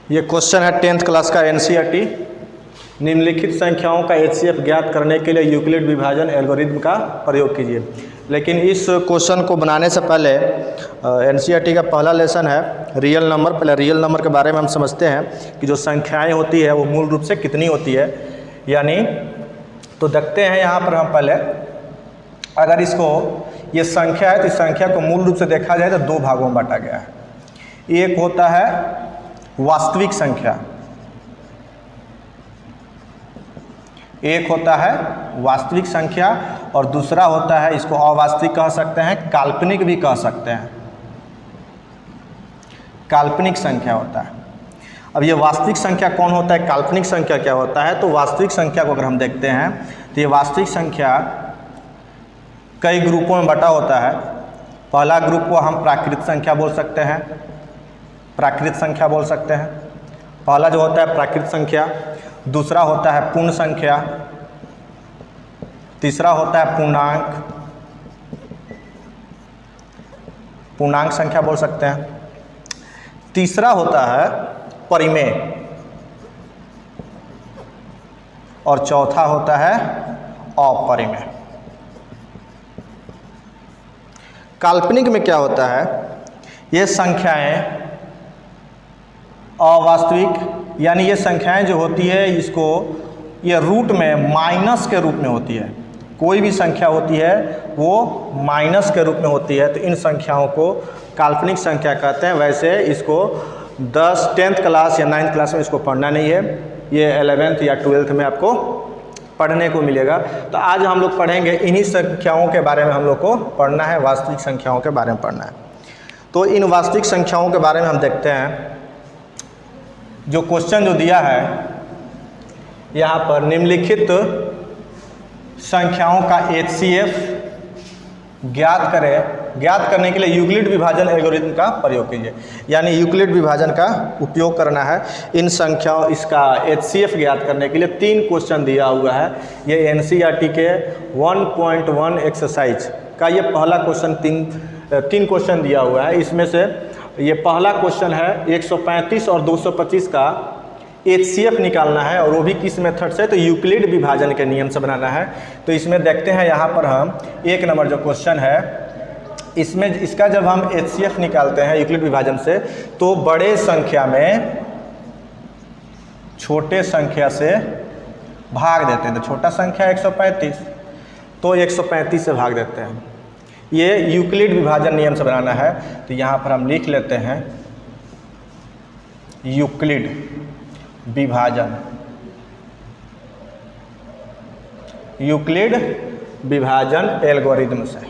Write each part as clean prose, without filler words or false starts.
ये क्वेश्चन है 10th class का एनसीईआरटी। निम्नलिखित संख्याओं का एचसीएफ ज्ञात करने के लिए यूक्लिड विभाजन एल्गोरिथम का प्रयोग कीजिए। लेकिन इस क्वेश्चन को बनाने से पहले एनसीईआरटी का पहला लेसन है रियल नंबर। पहले रियल नंबर के बारे में हम समझते हैं कि जो संख्याएं होती है वो मूल रूप से कितनी होती है। यानी तो देखते हैं यहाँ पर हम पहले, अगर इसको ये संख्या है तो इस संख्या को मूल रूप से देखा जाए तो दो भागों में बांटा गया है। एक होता है वास्तविक संख्या, एक होता है वास्तविक संख्या और दूसरा होता है, इसको अवास्तविक कह सकते हैं, काल्पनिक भी कह सकते हैं, काल्पनिक संख्या होता है। अब ये वास्तविक संख्या कौन होता है, काल्पनिक संख्या क्या होता है? तो वास्तविक संख्या को अगर हम देखते हैं तो ये वास्तविक संख्या कई ग्रुपों में बटा होता है। पहला ग्रुप को हम प्राकृत संख्या बोल सकते हैं, प्राकृत संख्या बोल सकते हैं। पहला जो होता है प्राकृत संख्या, दूसरा होता है पूर्ण संख्या, तीसरा होता है पूर्णांक, पूर्णांक संख्या बोल सकते हैं। तीसरा होता है परिमेय और चौथा होता है अपरिमेय। काल्पनिक में क्या होता है, ये संख्याएं अवास्तविक, यानी ये संख्याएं जो होती है इसको ये रूट में माइनस के रूप में होती है। कोई भी संख्या होती है वो माइनस के रूप में होती है, तो इन संख्याओं को काल्पनिक संख्या कहते हैं। वैसे इसको 10th क्लास या 9th क्लास में इसको पढ़ना नहीं है, ये 11th या 12th में आपको पढ़ने को मिलेगा। तो आज हम लोग पढ़ेंगे इन्हीं संख्याओं के बारे में, हम लोग को पढ़ना है, वास्तविक संख्याओं के बारे में पढ़ना है। तो इन वास्तविक संख्याओं के बारे में हम देखते हैं। जो क्वेश्चन जो दिया है यहाँ पर, निम्नलिखित संख्याओं का एचसीएफ ज्ञात करें। ज्ञात करने के लिए यूक्लिड विभाजन एल्गोरिथम का प्रयोग कीजिए। यानी यूक्लिड विभाजन का उपयोग करना है इन संख्याओं, इसका एचसीएफ ज्ञात करने के लिए 3 क्वेश्चन दिया हुआ है। ये एनसीईआरटी के 1.1 एक्सरसाइज का ये पहला क्वेश्चन, तीन क्वेश्चन दिया हुआ है। इसमें से ये पहला क्वेश्चन है 135 और 225 का एचसीएफ निकालना है, और वो भी किस मेथड से, तो यूक्लिड विभाजन के नियम से बनाना है। तो इसमें देखते हैं यहाँ पर हम 1 नंबर जो क्वेश्चन है इसमें, इसका जब हम एचसीएफ निकालते हैं यूक्लिड विभाजन से तो बड़े संख्या में छोटे संख्या से भाग देते हैं। तो छोटा संख्या 135, तो 135 से भाग देते हैं। ये यूक्लिड विभाजन नियम से बनाना है। तो यहाँ पर हम लिख लेते हैं यूक्लिड विभाजन, यूक्लिड विभाजन एल्गोरिथम से।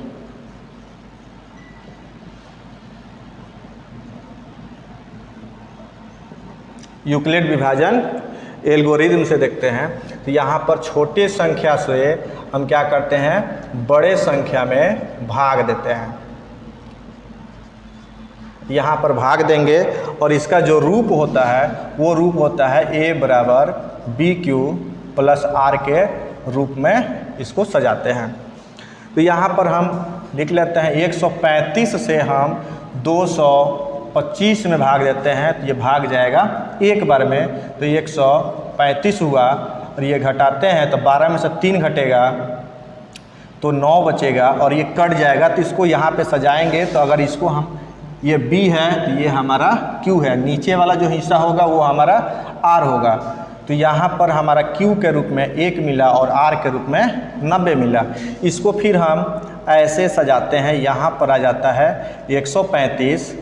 यूक्लिड विभाजन एल्गोरिथम से देखते हैं। तो यहाँ पर छोटे संख्या से हम क्या करते हैं, बड़े संख्या में भाग देते हैं। यहाँ पर भाग देंगे और इसका जो रूप होता है वो रूप होता है a बराबर BQ प्लस R के रूप में इसको सजाते हैं। तो यहाँ पर हम लिख लेते हैं 135 से हम 225 में भाग देते हैं, तो ये भाग जाएगा एक बार में। तो 135 हुआ और ये घटाते हैं तो 12 में से 3 घटेगा तो 9 बचेगा और ये कट जाएगा। तो इसको यहाँ पे सजाएंगे। तो अगर इसको हम, ये B है तो ये हमारा Q है, नीचे वाला जो हिस्सा होगा वो हमारा R होगा। तो यहाँ पर हमारा Q के रूप में 1 मिला और R के रूप में 90 मिला। इसको फिर हम ऐसे सजाते हैं, यहाँ पर आ जाता है 135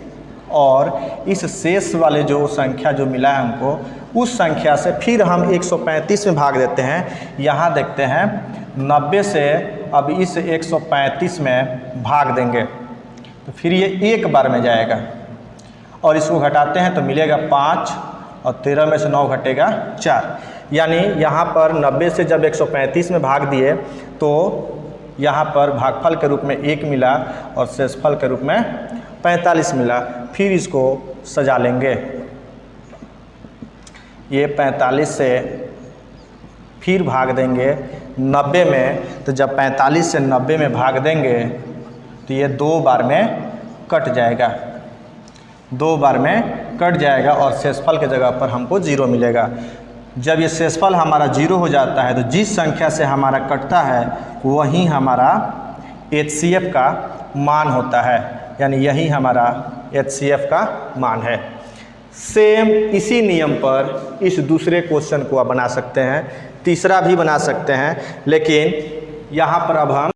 और इस शेष वाले जो संख्या जो मिला है हमको, उस संख्या से फिर हम 135 में भाग देते हैं। यहाँ देखते हैं 90 से अब इस 135 में भाग देंगे तो फिर ये एक बार में जाएगा और इसको घटाते हैं तो मिलेगा 5 और 13 में से 9 घटेगा 4। यानी यहाँ पर 90 से जब 135 में भाग दिए तो यहाँ पर भागफल के रूप में 1 मिला और शेषफल के रूप में 45 मिला। फिर इसको सजा लेंगे, ये 45 से फिर भाग देंगे 90 में। तो जब 45 से 90 में भाग देंगे तो ये 2 बार में कट जाएगा। 2 बार में कट जाएगा और शेषफल के जगह पर हमको 0 मिलेगा। जब ये शेषफल हमारा 0 हो जाता है तो जिस संख्या से हमारा कटता है वही हमारा HCF का मान होता है, यानी यही हमारा HCF का मान है। सेम इसी नियम पर इस दूसरे क्वेश्चन को आप बना सकते हैं, तीसरा भी बना सकते हैं, लेकिन यहाँ पर अब हम